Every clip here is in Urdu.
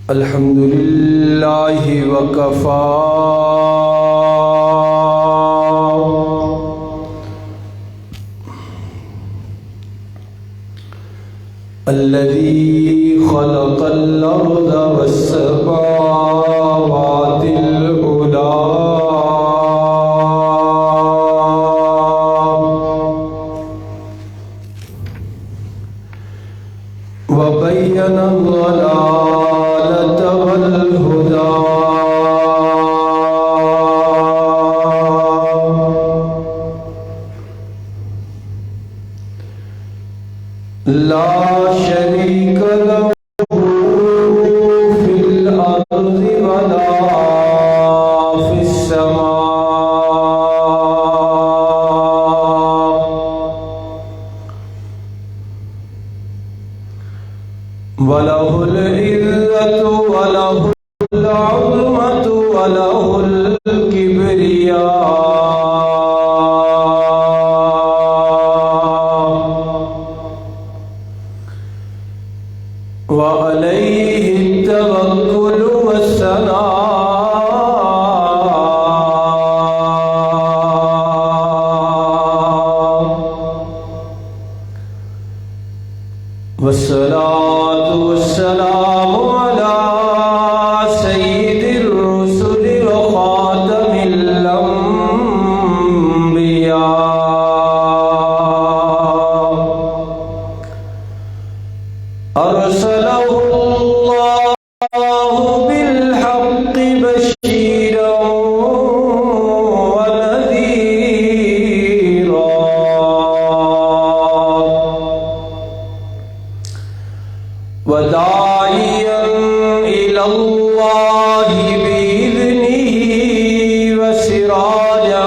الحمد لله وكفى الذي خلق الأرض والسماوات العلى وبين الضلالة والهدى لا شريك له في الأرض ولا في السماء وله العزة وله العظمة وله الكبرياء وعليه التوكل والصلاة والسلام على سيد الرسل وخاتم الأنبياء أرسله الله بالحق بشيرا ونذيرا وداعيا إلى الله بإذنه وسراجا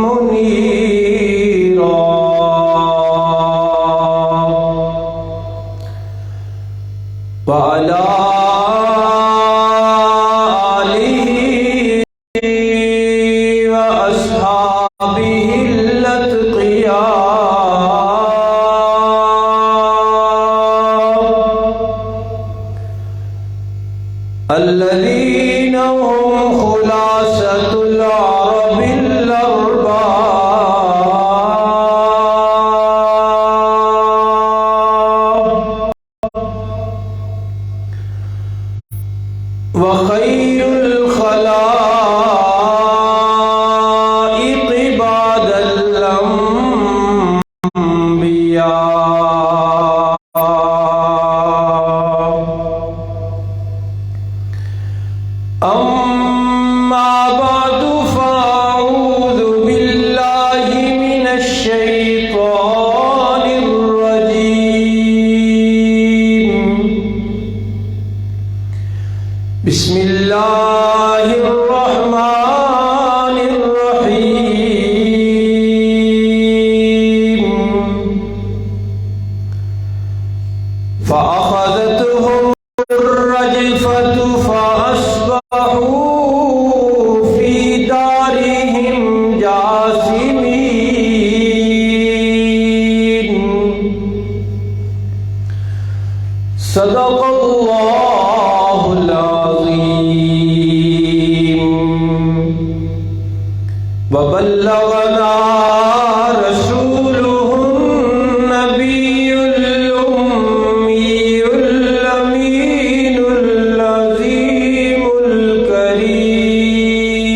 منيرا وعلى آله وأصحابه الأتقياء الذين هم خلاصة العرب الأرباب وخير الخلائق بعد الأنبياء أما بعد فأعوذ بالله من الشيطان الرجيم بسم الله الرحمن الرحيم فأخذتهم الرجفة فأصبحوا في دارهم جاثمين صدق الله العظيم وبلغنا رسوله النبي الأمي الأمين العظيم الكريم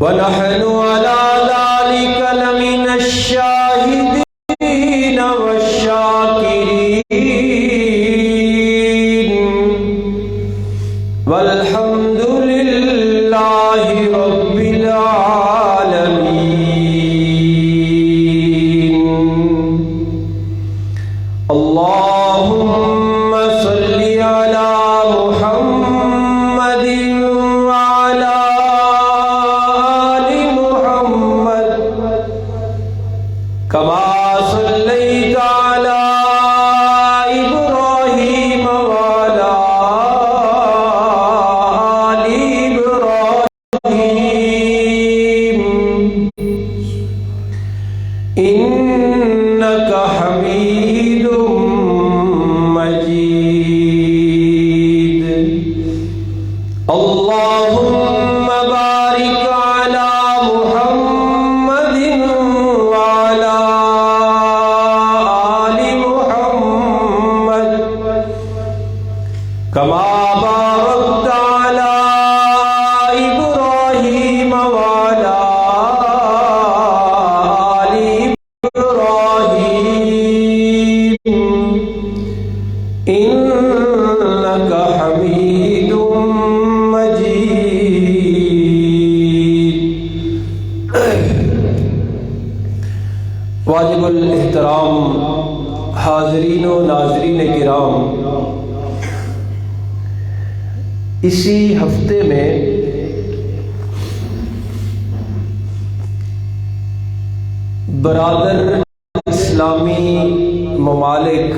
ونحن على ذلك لمن الشاهدين والشاكرين والحمد لله رب العالمين اللهم صل على محمد وعلى آل محمد كما صليت على إبراهيم وعلى آل إبراهيم واجب الاحترام حاضرین و ناظرین کرام، اسی ہفتے میں برادر اسلامی ممالک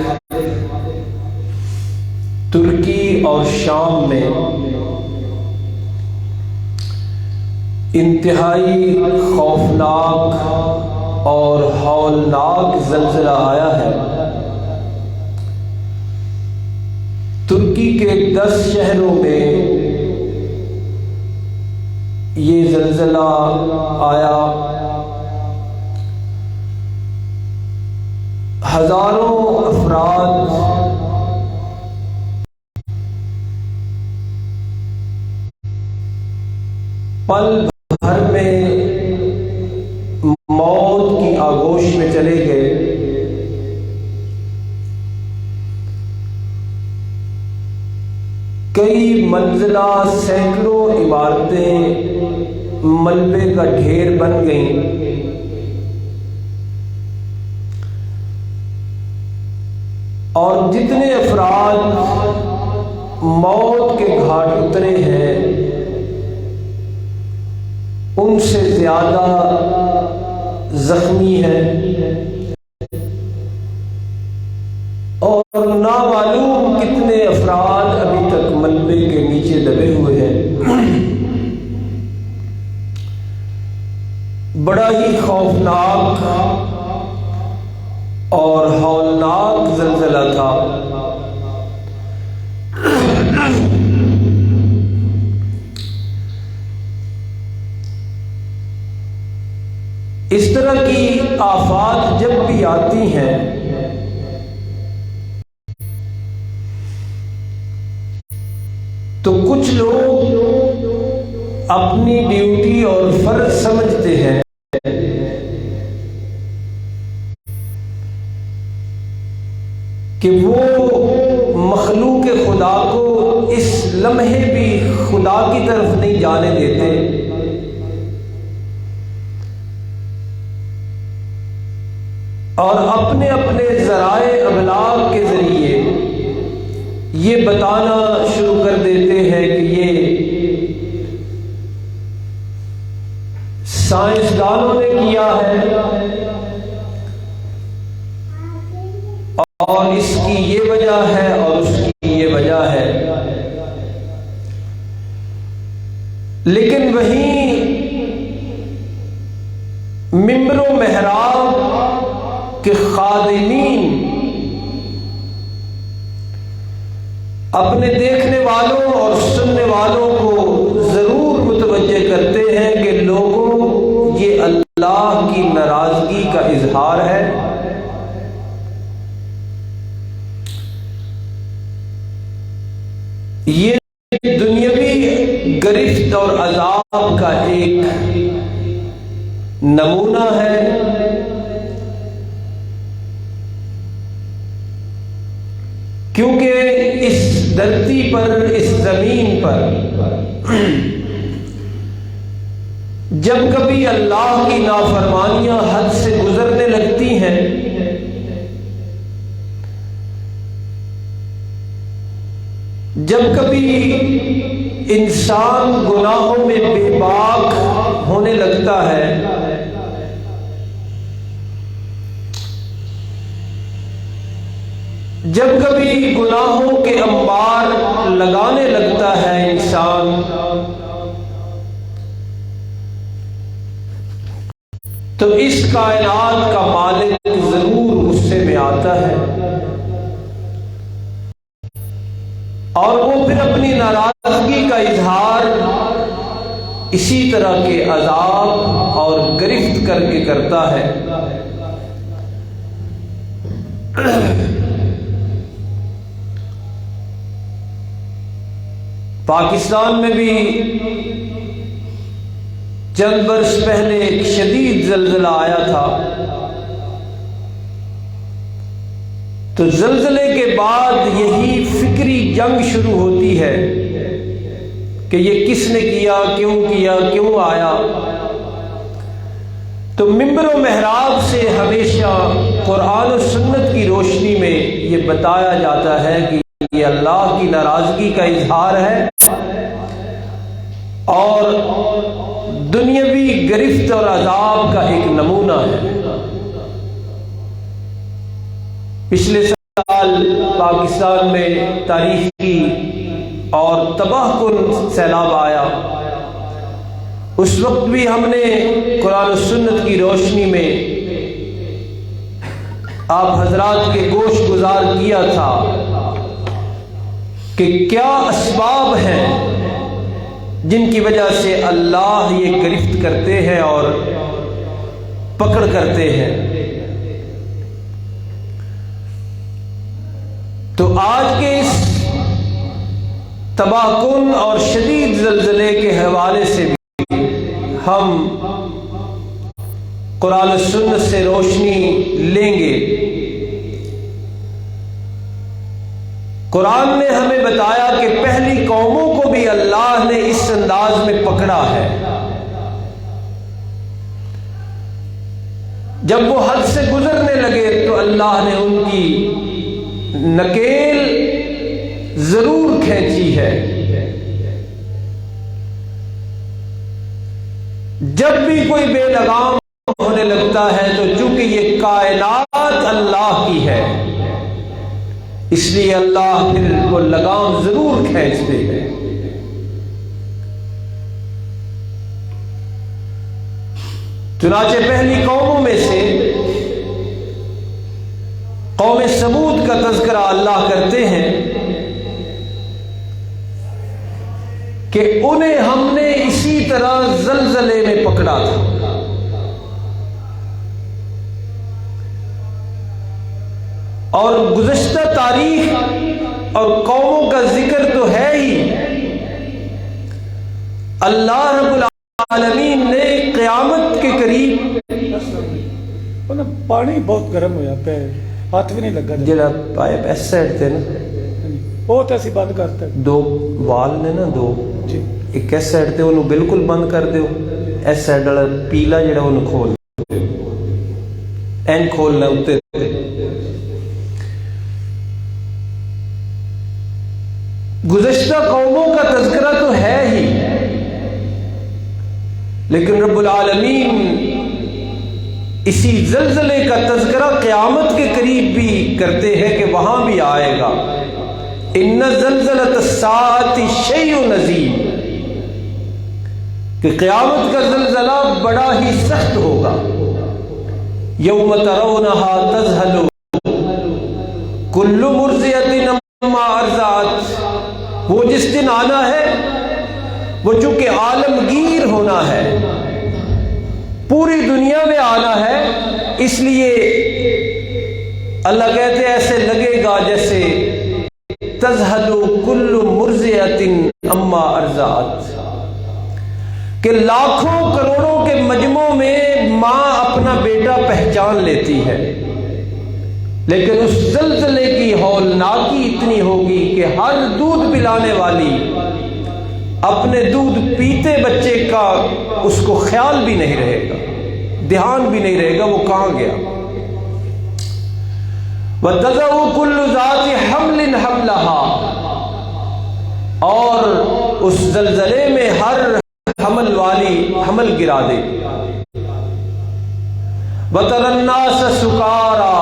ترکی اور شام میں انتہائی خوفناک اور ہولناک زلزلہ آیا ہے۔ ترکی کے 10 شہروں میں یہ زلزلہ آیا، ہزاروں افراد پل بھر میں موت کی آغوش میں چلے گئے۔ کئی منزلہ سینکڑوں عمارتیں ملبے کا ڈھیر بن گئیں۔ اور جتنے افراد موت کے گھاٹ اترے ہیں ان سے زیادہ زخمی ہیں، اور نامعلوم کتنے افراد ابھی تک ملبے کے نیچے دبے ہوئے ہیں۔ بڑا ہی خوفناک اور ہولناک زلزلہ تھا۔ اس طرح کی آفات جب بھی آتی ہیں تو کچھ لوگ اپنی ڈیوٹی اور فرض سمجھتے ہیں کہ وہ مخلوق خدا کو اس لمحے بھی خدا کی طرف نہیں جانے دیتے، اور اپنے اپنے ذرائع ابلاغ کے ذریعے یہ بتانا شروع کر دیتے ہیں کہ یہ سائنسدانوں نے کیا ہے اور اس کی یہ وجہ ہے اور اس کی یہ وجہ ہے۔ لیکن وہیں ممبر و محراب کے خادمین اپنے دیکھنے والوں اور سننے والوں کو ضرور متوجہ کرتے ہیں کہ لوگوں یہ اللہ کی ناراضگی کا اظہار ہے۔ یہ دنیاوی گرفت اور عذاب کا ایک نمونہ ہے۔ کیونکہ اس دھرتی پر، اس زمین پر جب کبھی اللہ کی نافرمانیاں حد سے گزرنے لگتی ہیں جب کبھی انسان گناہوں میں بے باک ہونے لگتا ہے جب کبھی گناہوں کے انبار لگانے لگتا ہے انسان تو اس کائنات کا مالک ضرور غصے میں آتا ہے، اور وہ پھر اپنی ناراضگی کا اظہار اسی طرح کے عذاب اور گرفت کر کے کرتا ہے۔ پاکستان میں بھی چند برس پہلے ایک شدید زلزلہ آیا تھا، تو زلزلے کے بعد یہی فکری جنگ شروع ہوتی ہے کہ یہ کس نے کیا، کیوں آیا۔ تو ممبر و محراب سے ہمیشہ قرآن و سنت کی روشنی میں یہ بتایا جاتا ہے کہ یہ اللہ کی ناراضگی کا اظہار ہے اور دنیاوی گرفت اور عذاب کا ایک نمونہ ہے۔ پچھلے سال پاکستان میں تاریخی اور تباہ کن سیلاب آیا، اس وقت بھی ہم نے قرآن و سنت کی روشنی میں آپ حضرات کے گوش گزار کیا تھا کہ کیا اسباب ہیں جن کی وجہ سے اللہ یہ گرفت کرتے ہیں اور پکڑ کرتے ہیں۔ تو آج کے اس تباہ کن اور شدید زلزلے کے حوالے سے بھی ہم قرآن و سنت سے روشنی لیں گے۔ قرآن نے ہمیں بتایا کہ پہلی قوموں کو بھی اللہ نے اس انداز میں پکڑا ہے، جب وہ حد سے گزرنے لگے تو اللہ نے ان کی نکیل ضرور کھینچی ہے۔ جب بھی کوئی بے لگام ہونے لگتا ہے تو چونکہ یہ کائنات اللہ کی ہے، اس لیے اللہ پھر وہ لگام ضرور کھینچتے ہیں۔ چنانچہ پہلی قوموں میں سے قوم سمود کا تذکرہ اللہ کرتے ہیں کہ انہیں ہم نے اسی طرح زلزلے میں پکڑا تھا۔ اور گزشتہ تاریخ اور قوموں کا ذکر تو ہے ہی، اللہ رب العالمین نے قیامت کے قریب پانی بہت گرم ہویا پہ ہاتھ بھی نہیں لگا جڑا پائپ اس سائڈ تے نا وہ تے اسی بند کرتا دو وال نے نا دو جی ایک اس سائڈ تے انہوں بالکل بند کر دیو، اس سائڈ والا پیلا جڑا انہوں کھول این کھولنا اتے۔ گزشتہ قوموں کا تذکرہ تو ہے ہی، لیکن رب العالمین اسی زلزلے کا تذکرہ قیامت کے قریب بھی کرتے ہیں کہ وہاں بھی آئے گا۔ ان زلزلۃ الساعۃ شیء عظیم، کہ قیامت کا زلزلہ بڑا ہی سخت ہوگا۔ یوم ترونها تذہل کل مرضعۃ عما ارضعت، وہ جس دن آنا ہے وہ چونکہ عالمگیر ہونا ہے، پوری دنیا میں آنا ہے، اس لیے اللہ کہتے ہیں ایسے لگے گا جیسے تذہل کل مرضعۃ عما ارضعت، کہ لاکھوں کروڑوں کے مجموع میں ماں اپنا بیٹا پہچان لیتی ہے، لیکن اس زلزلے کی ہولناکی اتنی ہوگی کہ ہر دودھ پلانے والی اپنے دودھ پیتے بچے کا اس کو خیال بھی نہیں رہے گا، دھیان بھی نہیں رہے گا وہ کہاں گیا۔ وَتَضَعُ كُلُّ ذَاتِ حَمْلٍ حَمْلَهَا، اور اس زلزلے میں ہر حمل والی حمل گرا دے۔ وَتَرَى النَّاسَ سُكَارَى،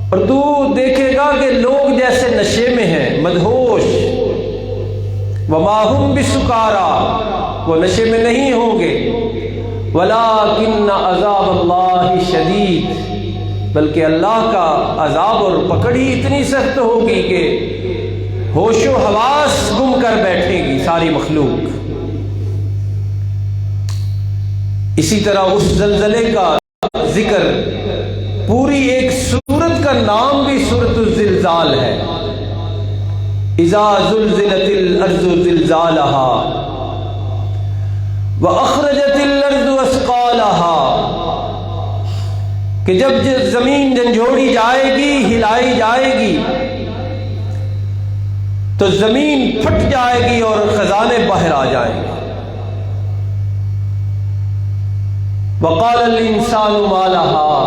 اور تو دیکھے گا کہ لوگ جیسے نشے میں ہیں، مدہوش۔ وَمَا هُمْ بِسُكَارَى، وہ نشے میں نہیں ہوں گے۔ وَلَكِنَّ عَذَابَ اللَّهِ شَدِيدٌ، بلکہ اللہ کا عذاب اور پکڑ ہی اتنی سخت ہوگی کہ ہوش و حواس گم کر بیٹھے گی ساری مخلوق۔ اسی طرح اس زلزلے کا ذکر پوری ایک سورت کا نام بھی سورۃ الزلزال ہے۔ اذا زلزلت الارض زلزالها واخرجت الارض اثقالها، کہ جب زمین جھنجھوڑی جائے گی، ہلائی جائے گی، تو زمین پھٹ جائے گی اور خزانے باہر آ جائیں گے۔ وقال الانسان ما لها،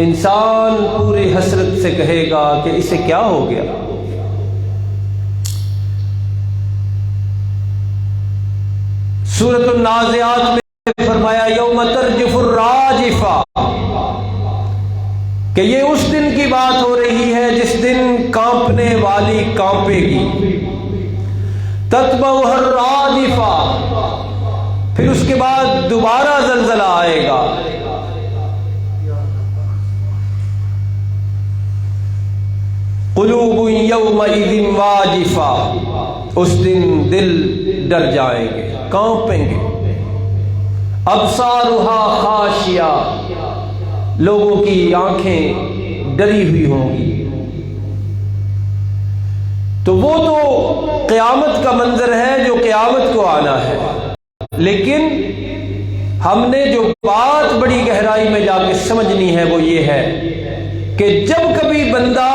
انسان پوری حسرت سے کہے گا کہ اسے کیا ہو گیا۔ سورۃ النازعات میں فرمایا یوم ترجف الراجفہ، کہ یہ اس دن کی بات ہو رہی ہے جس دن کانپنے والی کانپے گی۔ تتبعها الرادفہ، پھر اس کے بعد دوبارہ زلزلہ آئے گا۔ قلوب یومئذ واجفہ، اس دن دل ڈر جائیں گے، کانپیں گے۔ ابصارها خاشعہ، لوگوں کی آنکھیں ڈری ہوئی ہوں گی۔ تو وہ تو قیامت کا منظر ہے جو قیامت کو آنا ہے، لیکن ہم نے جو بات بڑی گہرائی میں جا کے سمجھنی ہے وہ یہ ہے کہ جب کبھی بندہ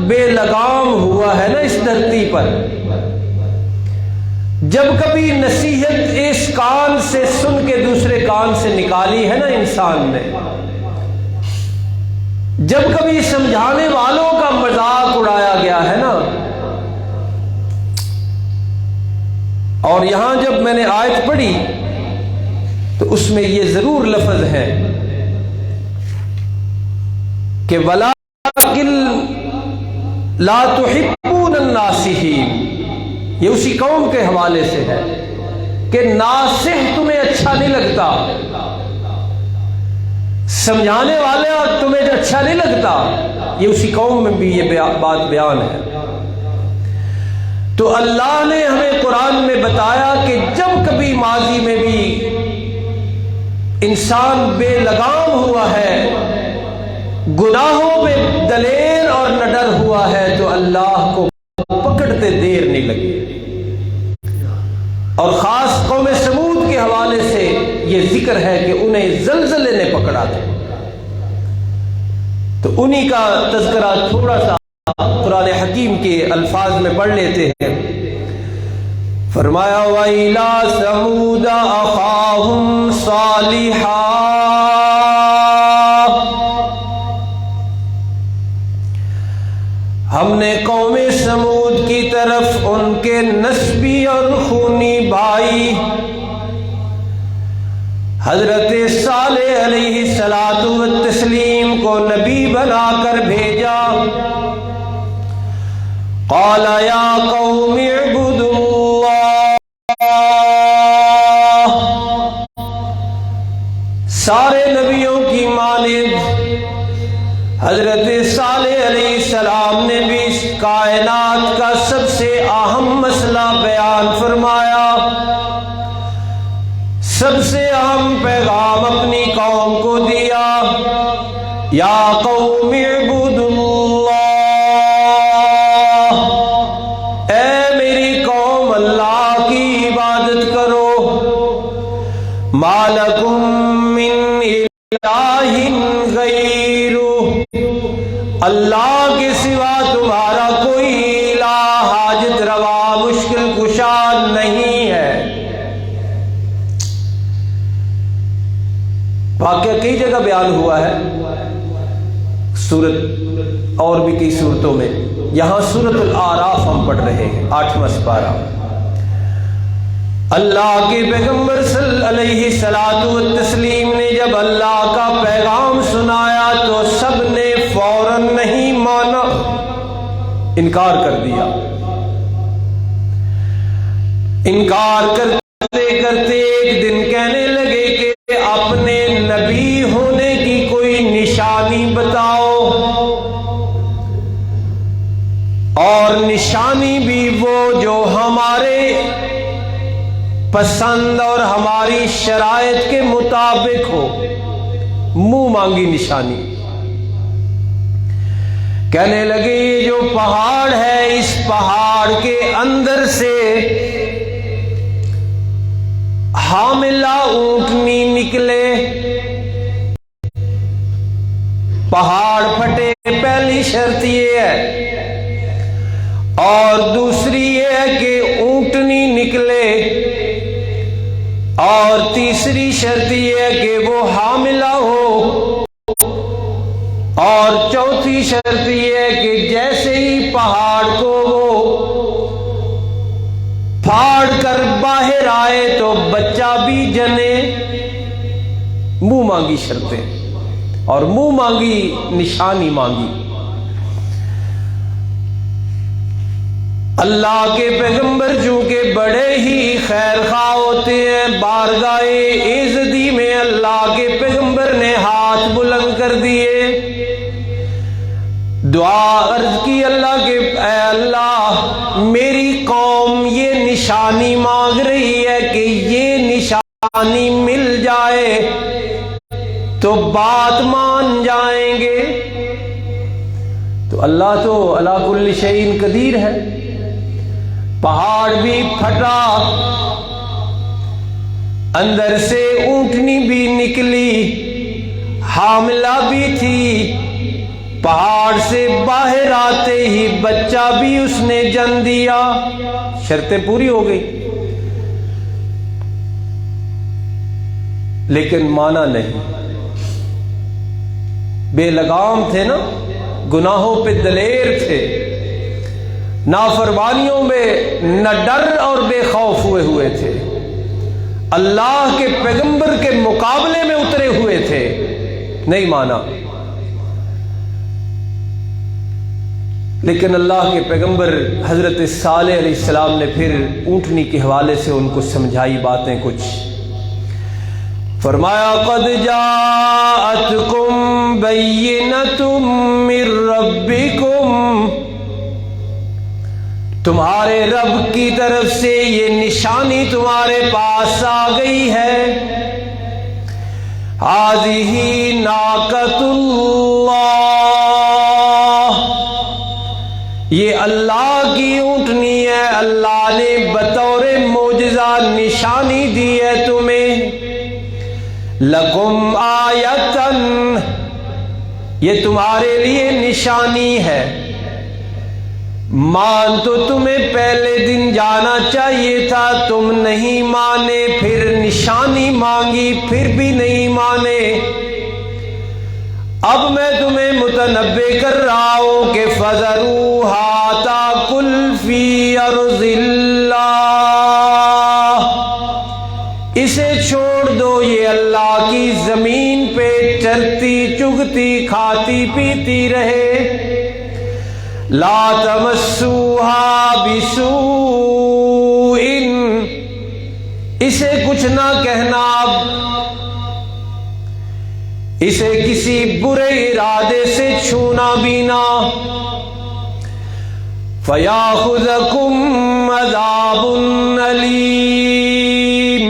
بے لگام ہوا ہے نا اس دھرتی پر، جب کبھی نصیحت اس کان سے سن کے دوسرے کان سے نکالی ہے نا انسان نے، جب کبھی سمجھانے والوں کا مذاق اڑایا گیا ہے نا، اور یہاں جب میں نے آیت پڑھی تو اس میں یہ ضرور لفظ ہے کہ وَلَٰكِن لَا تُحِبُّونَ النَّاصِحِينَ، یہ اسی قوم کے حوالے سے ہے کہ ناصح تمہیں اچھا نہیں لگتا، سمجھانے والے اور تمہیں جو اچھا نہیں لگتا، یہ اسی قوم میں بھی یہ بات بیان ہے۔ تو اللہ نے ہمیں قرآن میں بتایا کہ جب کبھی ماضی میں بھی انسان بے لگام ہوا ہے، گناہوں میں دلیر اور نڈر ہوا ہے، تو اللہ کو پکڑتے دیر نہیں لگی۔ اور خاص قوم سمود کے حوالے سے یہ ذکر ہے کہ انہیں زلزلے نے پکڑا تھا، تو انہی کا تذکرہ تھوڑا سا قرآن حکیم کے الفاظ میں پڑھ لیتے ہیں۔ فرمایا وَإِلَىٰ ثَمُودَ أَخَاهُمْ صَالِحًا، ہم نے قوم سمود کی طرف ان کے نسبی اور خونی بھائی حضرت صالح علیہ الصلاۃ والتسلیم کو نبی بنا کر بھیجا۔ قال یا قوم اعبدوا اللہ، سارے نبیوں کی مانند حضرت صالح علیہ السلام نے بھی اس کائنات کا سب سے اہم مسئلہ بیان فرمایا، سب سے اہم پیغام اپنی قوم کو دیا۔ یا قوم اعبدوا اللہ، اے میری قوم اللہ کی عبادت کرو۔ ما لکم من الہ غیرہ، اللہ کے سوا تمہارا کوئی الہ حاجت روا مشکل کشا نہیں ہے۔ واقعہ کئی جگہ بیان ہوا ہے سورت اور بھی کئی صورتوں میں، یہاں سورت الاعراف ہم پڑھ رہے ہیں، 8واں سپارہ۔ اللہ کے پیغمبر صلی علیہ الصلاۃ والتسلیم نے جب اللہ کا پیغام سنایا تو سب نے فوراً نہیں مانا، انکار کر دیا۔ انکار کرتے کرتے ایک دن کہنے لگے کہ اپنے نبی ہونے کی کوئی نشانی بتاؤ، اور نشانی بھی وہ جو ہمارے پسند اور ہماری شرائط کے مطابق ہو، منہ مانگی نشانی۔ کہنے لگے یہ جو پہاڑ ہے، اس پہاڑ کے اندر سے حاملہ اونٹنی نکلے، پہاڑ پھٹے، پہلی شرط یہ ہے، اور دوسری یہ ہے کہ اونٹنی نکلے اور تیسری شرط یہ ہے کہ وہ حاملہ ہو، اور چوتھی شرط یہ ہے کہ جیسے ہی پہاڑ کو وہ پھاڑ کر باہر آئے تو بچہ بھی جنے۔ منہ مانگی شرطیں اور منہ مانگی نشانی مانگی۔ اللہ کے پیغمبر چونکہ بڑے ہی خیر خواہ ہوتے ہیں، بارگاہ عزتی میں اللہ کے پیغمبر نے ہاتھ بلند کر دیے، دعا عرض کی اللہ کے اے اللہ میری قوم یہ نشانی مانگ رہی ہے کہ یہ نشانی مل جائے تو بات مان جائیں گے۔ تو اللہ تو علی کل شیء قدیر ہے۔ پہاڑ بھی پھٹا، اندر سے اونٹنی بھی نکلی، حاملہ بھی تھی، پہاڑ سے باہر آتے ہی بچہ بھی اس نے جن دیا۔ شرطیں پوری ہو گئی، لیکن مانا نہیں، بے لگام تھے نا، گناہوں پہ دلیر تھے، نافرمانیوں میں نہ ڈر اور بے خوف ہوئے تھے، اللہ کے پیغمبر کے مقابلے میں اترے ہوئے تھے، نہیں مانا۔ لیکن اللہ کے پیغمبر حضرت صالح علیہ السلام نے پھر اونٹنی کے حوالے سے ان کو سمجھائی باتیں کچھ، فرمایا قد جاءتکم بینۃ من ربکم، تمہارے رب کی طرف سے یہ نشانی تمہارے پاس آ گئی ہے، ہذہ ناقۃ اللہ، یہ اللہ کی اونٹنی ہے، اللہ نے بطور معجزہ نشانی دی ہے تمہیں، لکم آیۃ، یہ تمہارے لیے نشانی ہے۔ مان تو تمہیں پہلے دن جانا چاہیے تھا، تم نہیں مانے، پھر نشانی مانگی پھر بھی نہیں مانے، اب میں تمہیں متنبع کر رہا ہوں کہ فَذَرُوهَا تَأْكُلْ فِي أَرْضِ اللَّهِ، اسے چھوڑ دو، یہ اللہ کی زمین پہ چرتی چگتی کھاتی پیتی رہے، لا تمسوها بسوء، اسے کچھ نہ کہنا، اسے کسی برے ارادے سے چھونا بھی نہ، فَيَأْخُذَكُمْ عَذَابٌ أَلِيمٌ،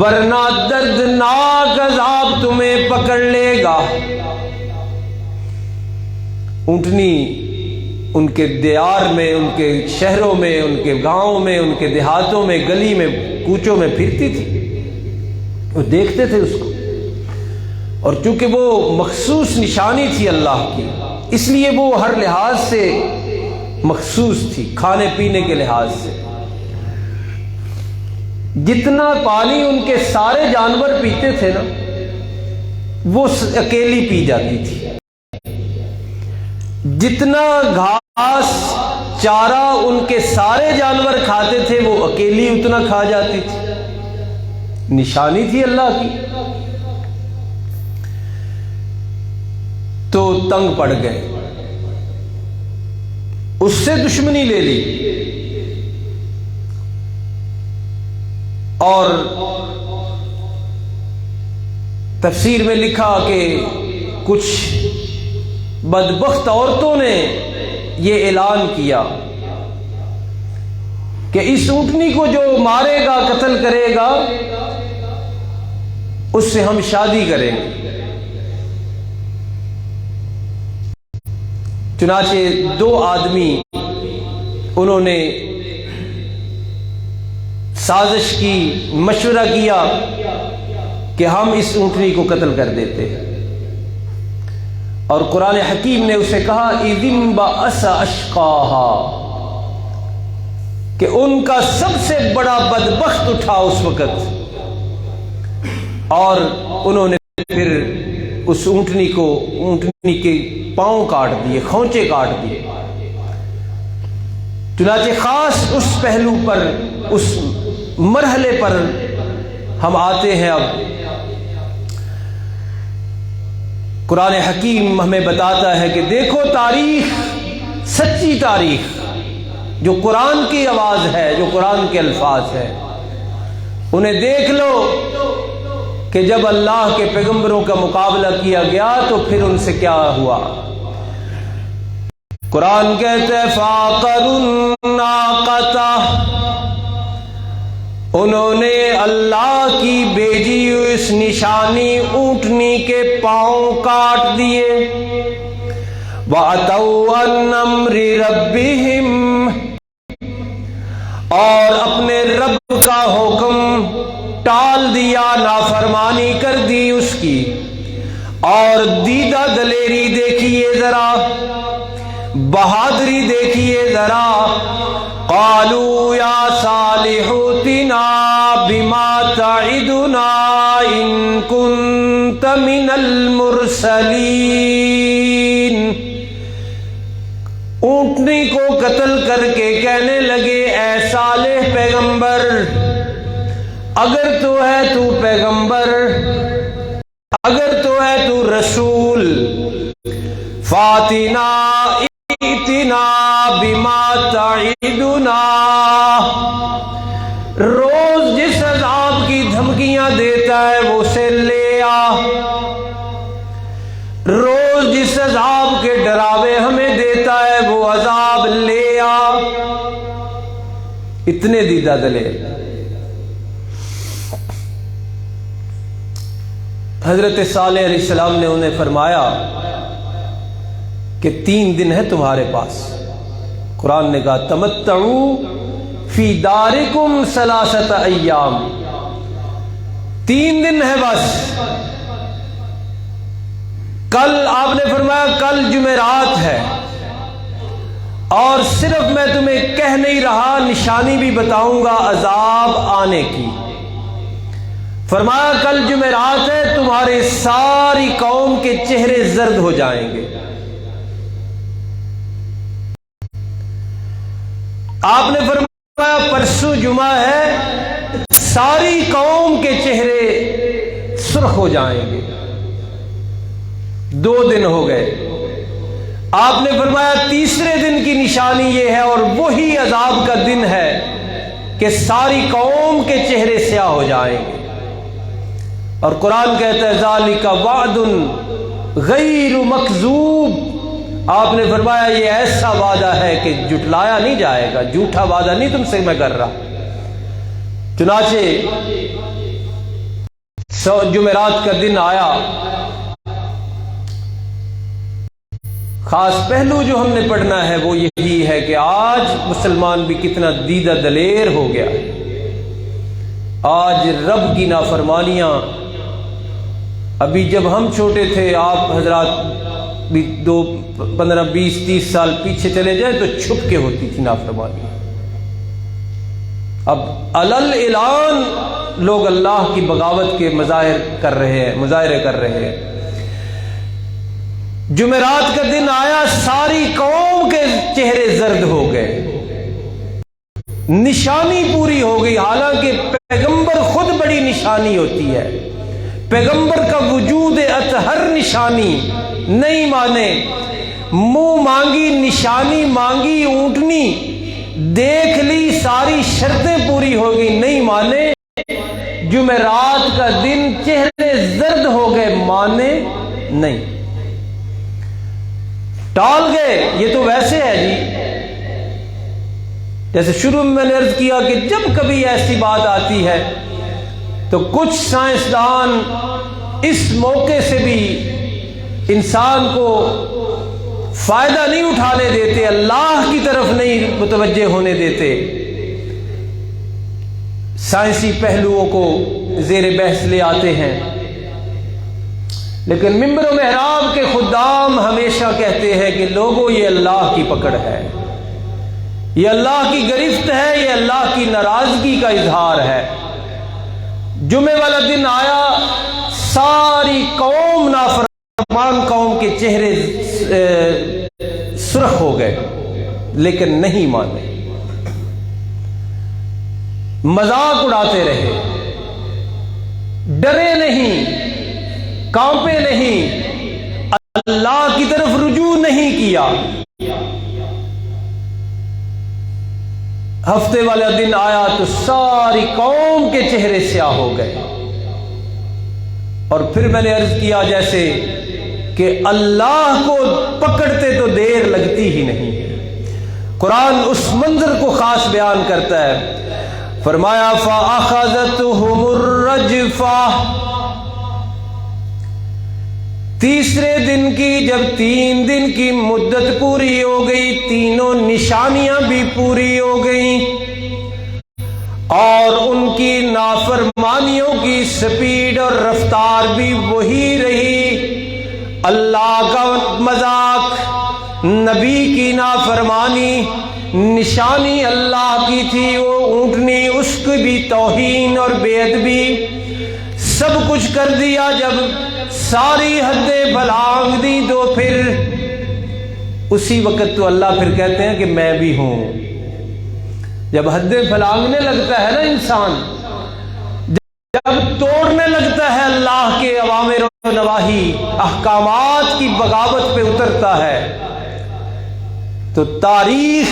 ورنہ دردناک عذاب تمہیں پکڑ لے گا۔ اونٹنی ان کے دیار میں، ان کے شہروں میں، ان کے گاؤں میں، ان کے دیہاتوں میں، گلی میں، کوچوں میں پھرتی تھی، وہ دیکھتے تھے اس کو، اور چونکہ وہ مخصوص نشانی تھی اللہ کی، اس لیے وہ ہر لحاظ سے مخصوص تھی، کھانے پینے کے لحاظ سے، جتنا پانی ان کے سارے جانور پیتے تھے نا، وہ اکیلی پی جاتی تھی، جتنا گھاس چارہ ان کے سارے جانور کھاتے تھے وہ اکیلی اتنا کھا جاتی تھی، نشانی تھی اللہ کی۔ تو تنگ پڑ گئے، اس سے دشمنی لے لی، اور تفسیر میں لکھا کہ کچھ بدبخت عورتوں نے یہ اعلان کیا کہ اس اونٹنی کو جو مارے گا، قتل کرے گا، اس سے ہم شادی کریں گے۔ چنانچہ دو آدمی انہوں نے سازش کی، مشورہ کیا کہ ہم اس اونٹنی کو قتل کر دیتے ہیں، اور قرآن حکیم نے اسے کہا اِذِ انبَعَثَ أَشْقَاهَا، کہ ان کا سب سے بڑا بدبخت اٹھا اس وقت، اور انہوں نے پھر اس اونٹنی کے پاؤں کاٹ دیے، کھونچے کاٹ دیے۔ چنانچہ خاص اس پہلو پر، اس مرحلے پر ہم آتے ہیں۔ اب قرآن حکیم ہمیں بتاتا ہے کہ دیکھو تاریخ، سچی تاریخ جو قرآن کی آواز ہے، جو قرآن کے الفاظ ہے، انہیں دیکھ لو کہ جب اللہ کے پیغمبروں کا مقابلہ کیا گیا تو پھر ان سے کیا ہوا۔ قرآن کہتا ہے فَعَقَرُوا النَّاقَةَ، انہوں نے اللہ کی بھیجی ہوئی اس نشانی اونٹنی کے پاؤں کاٹ دیے۔ وَعَتَوْا عَنْ أَمْرِ رَبِّهِمْ، اور اپنے رب کا حکم ٹال دیا، نافرمانی کر دی اس کی۔ اور دیدہ دلیری دیکھیے ذرا، بہادری دیکھیے ذرا۔ قالوا یا صالح ائتنا بما تعدنا ان كنت من المرسلین، اونٹنی کو قتل کر کے کہنے لگے اے صالح پیغمبر، اگر تو ہے تو پیغمبر، اگر تو ہے تو رسول، فاتنا ائتنا بما تعدنا، روز جس عذاب کی دھمکیاں دیتا ہے وہ اسے لے آ، روز جس عذاب کے ڈراوے ہمیں دیتا ہے وہ عذاب لے آ۔ اتنے دیدہ دلیر حضرت صالح علیہ السلام نے انہیں فرمایا کہ 3 دن ہے تمہارے پاس۔ قرآن نے کہا تمتعوا فی دارکم 3 ایام، 3 دن ہے بس۔ کل آپ نے فرمایا کل جمعرات ہے، اور صرف میں تمہیں کہہ نہیں رہا، نشانی بھی بتاؤں گا عذاب آنے کی۔ فرمایا کل جمعرات ہے، تمہارے ساری قوم کے چہرے زرد ہو جائیں گے۔ آپ نے فرمایا پرسوں جمعہ ہے، ساری قوم کے چہرے سرخ ہو جائیں گے۔ 2 دن ہو گئے۔ آپ نے فرمایا تیسرے دن کی نشانی یہ ہے، اور وہی عذاب کا دن ہے کہ ساری قوم کے چہرے سیاہ ہو جائیں گے۔ اور قرآن کہتا ہے ذالک وعد غیر مکذوب، آپ نے فرمایا یہ ایسا وعدہ ہے کہ جھٹلایا نہیں جائے گا، جھوٹا وعدہ نہیں تم سے میں کر رہا۔ چنانچہ جمعرات کا دن آیا۔ خاص پہلو جو ہم نے پڑھنا ہے وہ یہی ہے کہ آج مسلمان بھی کتنا دیدہ دلیر ہو گیا۔ آج رب کی نافرمانیاں، ابھی جب ہم چھوٹے تھے، آپ حضرات بھی 15 20 30 سال پیچھے چلے جائیں تو چھپ کے ہوتی تھی نافرمانی۔ اب علل اعلان لوگ اللہ کی بغاوت کے مظاہرے کر رہے ہیں۔ جمعرات کا دن آیا، ساری قوم کے چہرے زرد ہو گئے، نشانی پوری ہو گئی۔ حالانکہ پیغمبر خود بڑی نشانی ہوتی ہے، پیغمبر کا وجود اطہر نشانی نہیں مانے، منہ مانگی نشانی مانگی، اونٹنی دیکھ لی، ساری شرطیں پوری ہو گئی، نہیں مانے۔ جمعرات کا دن چہرے زرد ہو گئے، مانے نہیں، ٹال گئے۔ یہ تو ویسے ہے جی، جیسے شروع میں نے عرض کیا کہ جب کبھی ایسی بات آتی ہے تو کچھ سائنسدان اس موقع سے بھی انسان کو فائدہ نہیں اٹھانے دیتے، اللہ کی طرف نہیں متوجہ ہونے دیتے، سائنسی پہلوؤں کو زیر بحث لے آتے ہیں۔ لیکن ممبر و محراب کے خدام ہمیشہ کہتے ہیں کہ لوگوں یہ اللہ کی پکڑ ہے، یہ اللہ کی گرفت ہے، یہ اللہ کی ناراضگی کا اظہار ہے۔ جمعے والا دن آیا، ساری قوم نافرمان قوم کے چہرے سرخ ہو گئے، لیکن نہیں مانے، مذاق اڑاتے رہے، ڈرے نہیں، کانپے نہیں، اللہ کی طرف رجوع نہیں کیا۔ ہفتے والا دن آیا تو ساری قوم کے چہرے سیاہ ہو گئے، اور پھر میں نے عرض کیا جیسے کہ اللہ کو پکڑتے تو دیر لگتی ہی نہیں۔ قرآن اس منظر کو خاص بیان کرتا ہے، فرمایا فَأَخَذَتْهُمُ الرَّجْفَةُ، تیسرے دن کی جب 3 دن کی مدت پوری ہو گئی، تینوں نشانیاں بھی پوری ہو گئیں، اور ان کی نافرمانیوں کی سپیڈ اور رفتار بھی وہی رہی، اللہ کا مذاق، نبی کی نافرمانی، نشانی اللہ کی تھی وہ اونٹنی، اس کی بھی توہین اور بے ادبی، سب کچھ کر دیا۔ جب ساری حدیں بلانگ دی تو پھر اسی وقت تو اللہ پھر کہتے ہیں کہ میں بھی ہوں۔ جب حدیں پھلانگنے لگتا ہے نا انسان، جب توڑنے لگتا ہے اللہ کے اوامر و نواہی، احکامات کی بغاوت پہ اترتا ہے، تو تاریخ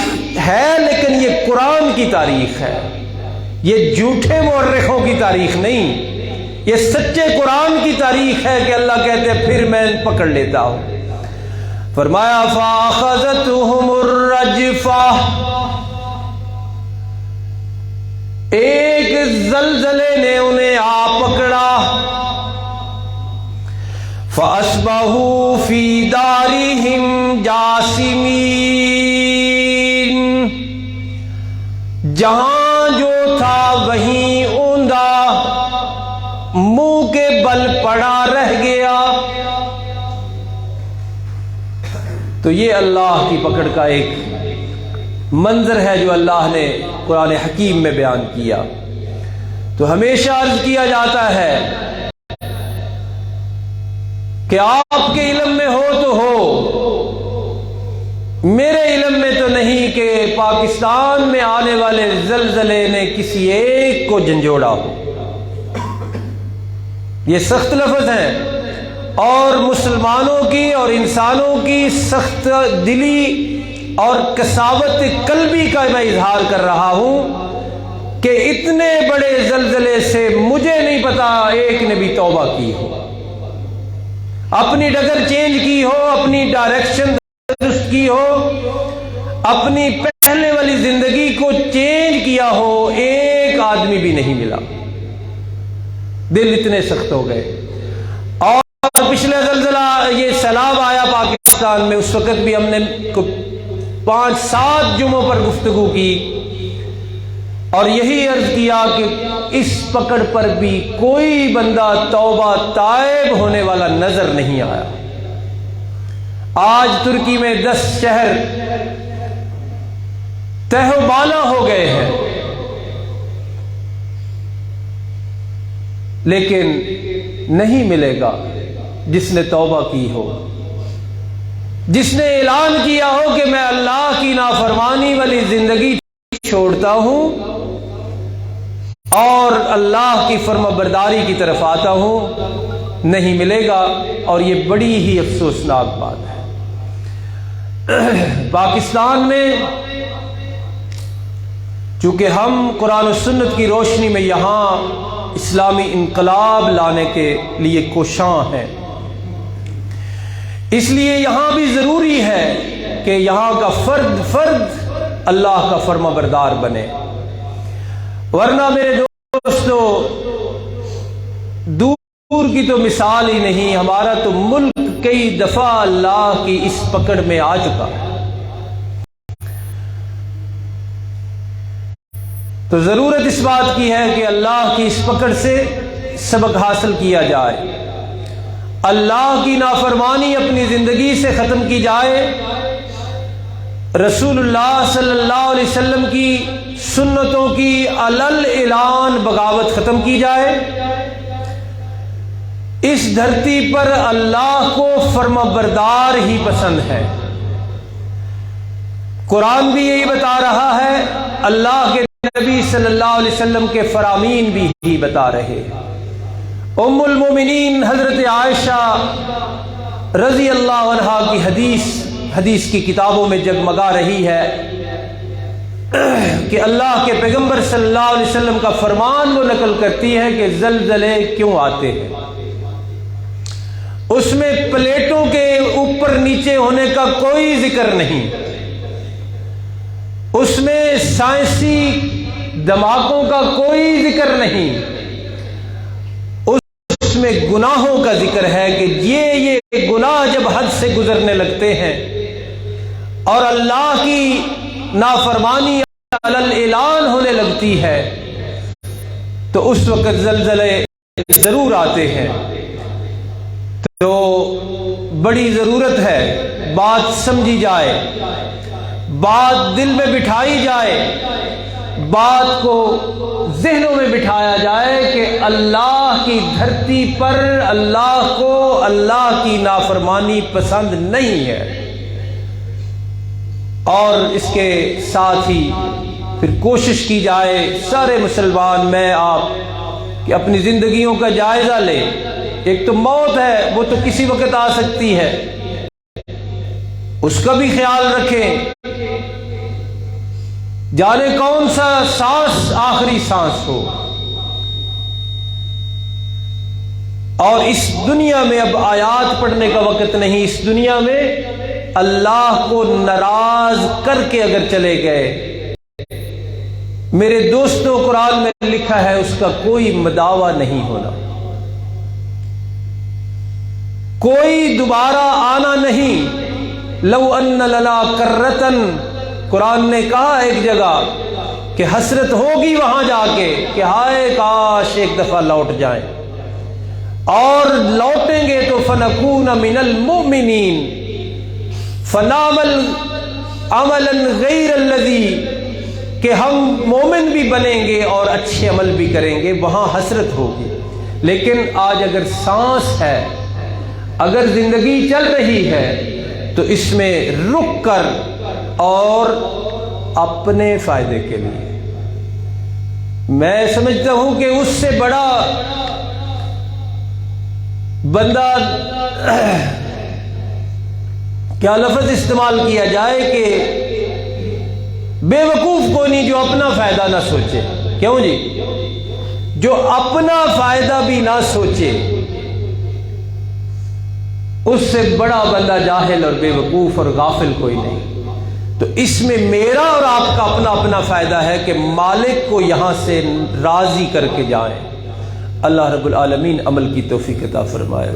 ہے، لیکن یہ قرآن کی تاریخ ہے، یہ جھوٹے مورخوں کی تاریخ نہیں، یہ سچے قرآن کی تاریخ ہے کہ اللہ کہتے ہیں پھر میں پکڑ لیتا ہوں۔ فرمایا فَأَخَذَتْهُمُ الرَّجْفَةُ، ایک زلزلے نے انہیں آ پکڑا، فَأَصْبَحُوا فِي دَارِهِمْ جَاثِمِينَ، جہاں جو تھا وہیں اوندا، منہ کے بل پڑا رہ گیا۔ تو یہ اللہ کی پکڑ کا ایک منظر ہے جو اللہ نے قرآن حکیم میں بیان کیا۔ تو ہمیشہ عرض کیا جاتا ہے کہ آپ کے علم میں ہو تو ہو، میرے علم میں تو نہیں کہ پاکستان میں آنے والے زلزلے نے کسی ایک کو جھنجھوڑا ہو۔ یہ سخت لفظ ہیں، اور مسلمانوں کی اور انسانوں کی سخت دلی اور قساوت قلبی کا میں اظہار کر رہا ہوں کہ اتنے بڑے زلزلے سے مجھے نہیں پتا ایک نے بھی توبہ کی ہو، اپنی ڈگر چینج کی ہو، اپنی ڈائریکشن درست کی ہو، اپنی پہلے والی زندگی کو چینج کیا ہو، ایک آدمی بھی نہیں ملا۔ دل اتنے سخت ہو گئے۔ اور پچھلے زلزلہ یہ سیلاب آیا پاکستان میں، اس وقت بھی ہم نے 5-7 جمعوں پر گفتگو کی، اور یہی عرض کیا کہ اس پکڑ پر بھی کوئی بندہ توبہ تائب ہونے والا نظر نہیں آیا۔ آج ترکی میں 10 شہر تہہ و بالا ہو گئے ہیں، لیکن نہیں ملے گا جس نے توبہ کی ہو، جس نے اعلان کیا ہو کہ میں اللہ کی نافرمانی والی زندگی چھوڑتا ہوں اور اللہ کی فرما برداری کی طرف آتا ہوں، نہیں ملے گا۔ اور یہ بڑی ہی افسوسناک بات ہے۔ پاکستان میں چونکہ ہم قرآن و سنت کی روشنی میں یہاں اسلامی انقلاب لانے کے لیے کوشاں ہیں، اس لیے یہاں بھی ضروری ہے کہ یہاں کا فرد اللہ کا فرما بردار بنے، ورنہ میرے دوستو دور کی تو مثال ہی نہیں، ہمارا تو ملک کئی دفعہ اللہ کی اس پکڑ میں آ چکا ہے۔ تو ضرورت اس بات کی ہے کہ اللہ کی اس پکڑ سے سبق حاصل کیا جائے، اللہ کی نافرمانی اپنی زندگی سے ختم کی جائے، رسول اللہ صلی اللہ علیہ وسلم کی سنتوں کی علل اعلان بغاوت ختم کی جائے۔ اس دھرتی پر اللہ کو فرما بردار ہی پسند ہے۔ قرآن بھی یہی بتا رہا ہے، اللہ کے نبی صلی اللہ علیہ وسلم کے فرامین بھی یہی بتا رہے ہیں۔ ام المومنین حضرت عائشہ رضی اللہ عنہا کی حدیث کی کتابوں میں جگمگا رہی ہے کہ اللہ کے پیغمبر صلی اللہ علیہ وسلم کا فرمان وہ نقل کرتی ہے کہ زلزلے کیوں آتے ہیں۔ اس میں پلیٹوں کے اوپر نیچے ہونے کا کوئی ذکر نہیں، اس میں سائنسی دھماکوں کا کوئی ذکر نہیں، اس میں گناہوں کا ذکر ہے کہ یہ گناہ جب حد سے گزرنے لگتے ہیں اور اللہ کی نافرمانی علل اعلان ہونے لگتی ہے تو اس وقت زلزلے ضرور آتے ہیں۔ تو بڑی ضرورت ہے بات سمجھی جائے، بات دل میں بٹھائی جائے، بات کو ذہنوں میں بٹھایا جائے کہ اللہ کی دھرتی پر اللہ کو اللہ کی نافرمانی پسند نہیں ہے۔ اور اس کے ساتھ ہی پھر کوشش کی جائے سارے مسلمان، میں آپ، کہ اپنی زندگیوں کا جائزہ لیں۔ ایک تو موت ہے، وہ تو کسی وقت آ سکتی ہے، اس کا بھی خیال رکھیں، جانے کون سا سانس آخری سانس ہو۔ اور اس دنیا میں اب آیات پڑھنے کا وقت نہیں، اس دنیا میں اللہ کو ناراض کر کے اگر چلے گئے، میرے دوستوں قرآن میں لکھا ہے اس کا کوئی مداوع نہیں ہونا، کوئی دوبارہ آنا نہیں۔ لو ان لنا کرتن، قرآن نے کہا ایک جگہ کہ حسرت ہوگی وہاں جا کے کہ ہائے کاش ایک دفعہ لوٹ جائیں، اور لوٹیں گے تو فنکون من المؤمنین فنعمل عملا غیر الذی، کہ ہم مومن بھی بنیں گے اور اچھے عمل بھی کریں گے، وہاں حسرت ہوگی۔ لیکن آج اگر سانس ہے، اگر زندگی چل رہی ہے تو اس میں رک کر اور اپنے فائدے کے لیے، میں سمجھتا ہوں کہ اس سے بڑا بندہ کیا لفظ استعمال کیا جائے کہ بے وقوف کوئی نہیں جو اپنا فائدہ نہ سوچے۔ کیوں جی؟ جو اپنا فائدہ بھی نہ سوچے، اس سے بڑا بندہ جاہل اور بے وقوف اور غافل کوئی نہیں۔ تو اس میں میرا اور آپ کا اپنا اپنا فائدہ ہے کہ مالک کو یہاں سے راضی کر کے جائیں۔ اللہ رب العالمین عمل کی توفیق عطا فرمائے۔